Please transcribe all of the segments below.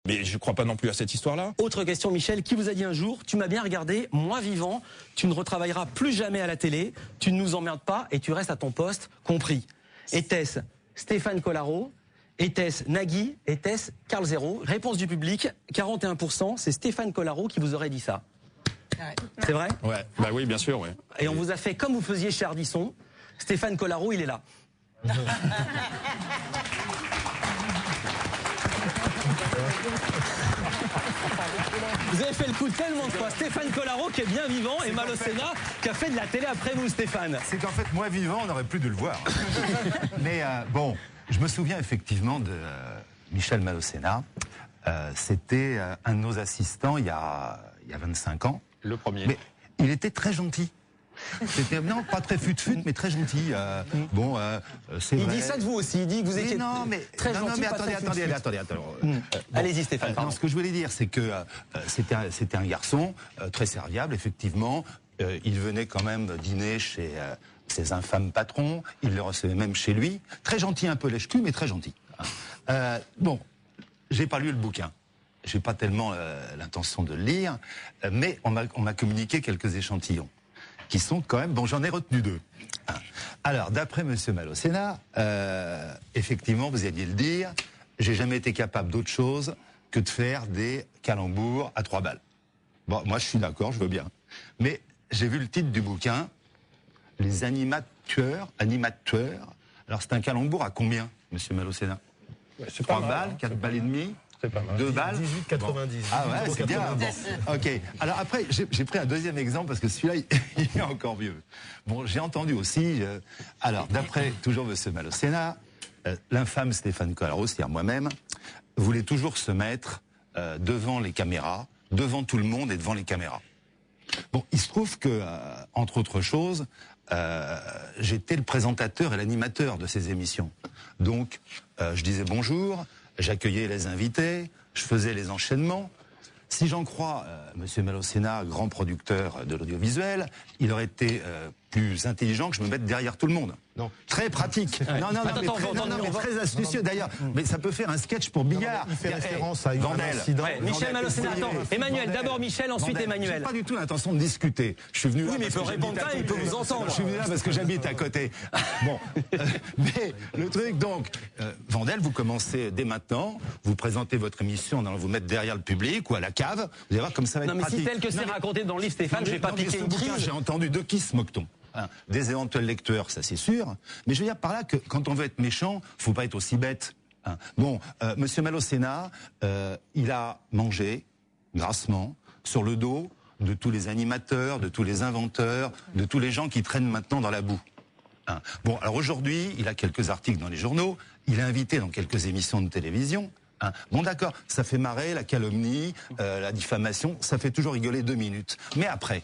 Mais je crois pas non plus à cette histoire-là. Autre question, Michel, qui vous a dit un jour, tu m'as bien regardé, moi vivant, tu ne retravailleras plus jamais à la télé, tu ne nous emmerdes pas et tu restes à ton poste, compris. Était-ce Stéphane Collaro? Était-ce Nagui? Était-ce Karl Zéro? Réponse du public, 41%, c'est Stéphane Collaro qui vous aurait dit ça. C'est vrai? Ouais, bah oui, bien sûr, ouais. Et on vous a fait comme vous faisiez chez Ardisson, Stéphane Collaro, il est là. Vous avez fait le coup tellement de fois. Stéphane Collaro qui est bien vivant et Malocena qui a fait de la télé après vous, Stéphane. C'est qu'en fait, moi vivant, on aurait plus dû le voir. Mais bon, je me souviens effectivement de Michel Malocena. C'était un de nos assistants il y a 25 ans. Le premier. Mais il était très gentil. C'était non pas très fut-fut, mais très gentil. Bon, c'est vrai. Il dit ça de vous aussi. Il dit que vous étiez très gentil. Non, mais attendez. Allez-y, Stéphane. Non, ce que je voulais dire, c'est que c'était un garçon très serviable, effectivement. Il venait quand même dîner chez ses infâmes patrons. Il le recevait même chez lui. Très gentil, un peu lèche-cul, mais très gentil. Bon, j'ai pas lu le bouquin. J'ai pas tellement l'intention de le lire, mais on m'a communiqué quelques échantillons qui sont quand même, bon, j'en ai retenu 2. Alors, d'après Monsieur Malocena, effectivement, vous alliez le dire, j'ai jamais été capable d'autre chose que de faire des calembours à 3 balles. Bon, moi, je suis d'accord, je veux bien. Mais j'ai vu le titre du bouquin, les animateurs. Alors, c'est un calembour à combien, Monsieur Malocena? 3 balles, 4 balles et demie? C'est pas mal. 2 balles 18,90. Ah ouais, c'est bien. Bon. Ok. Alors après, j'ai pris un deuxième exemple parce que celui-là, il est encore mieux. Bon, j'ai entendu aussi. Alors, d'après toujours Monsieur Malocena, l'infâme Stéphane Collaro, c'est-à-dire moi-même, voulait toujours se mettre devant les caméras, devant tout le monde et devant les caméras. Bon, il se trouve que, entre autres choses, j'étais le présentateur et l'animateur de ces émissions. Donc, je disais bonjour. J'accueillais les invités, je faisais les enchaînements. Si j'en crois Monsieur Malocena, grand producteur de l'audiovisuel, il aurait été plus intelligent que je me mette derrière tout le monde. Non. Très pratique. Ouais. Non, mais très astucieux. D'ailleurs, mais ça peut faire un sketch pour Billard. Il fait référence à Yvan Incident. Ouais, Michel Malocena, attends. Emmanuel, d'abord Michel, ensuite Emmanuel. J'ai pas du tout l'intention de discuter. Je suis venu là. Oui, mais il peut répondre quand même, il peut vous entendre. Je suis venu là parce que j'habite à côté. Bon. Mais le truc, donc, Vandel, vous commencez dès maintenant, vous présentez votre émission en allant vous mettre derrière le public ou à la cave. Vous allez voir comme ça va être pratique. Non, mais si tel que c'est raconté dans le livre, Stéphane, je vais pas piquer une crise. J'ai entendu de qui se moque-t-on? Des éventuels lecteurs, ça c'est sûr. Mais je veux dire par là que quand on veut être méchant, faut pas être aussi bête. Bon, Monsieur Malocena, il a mangé grassement sur le dos de tous les animateurs, de tous les inventeurs, de tous les gens qui traînent maintenant dans la boue. Bon, alors aujourd'hui, il a quelques articles dans les journaux, il est invité dans quelques émissions de télévision. Bon d'accord, ça fait marrer la calomnie, la diffamation, ça fait toujours rigoler 2 minutes. Mais après...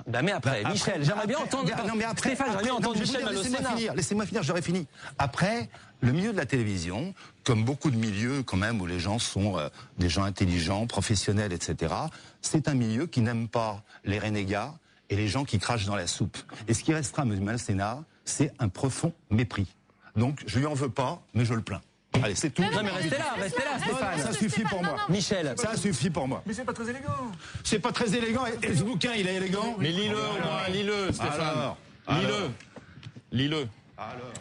mais après, Michel, j'aimerais bien entendre. Non, mais après, Stéphane, j'aimerais bien entendre Michel Malocena. Laissez-moi finir, j'aurais fini. Après, le milieu de la télévision, comme beaucoup de milieux quand même où les gens sont des gens intelligents, professionnels, etc., c'est un milieu qui n'aime pas les renégats et les gens qui crachent dans la soupe. Et ce qui restera, M. Malocena, c'est un profond mépris. Donc, je lui en veux pas, mais je le plains. Allez, c'est tout. Non, mais restez là, Stéphane. Ça suffit pour moi. Michel. Ça suffit pour moi. Mais c'est pas très élégant. C'est pas très élégant. Et ce bouquin, il est élégant. Mais lis-le, Stéphane. Alors. Lis-le. Alors.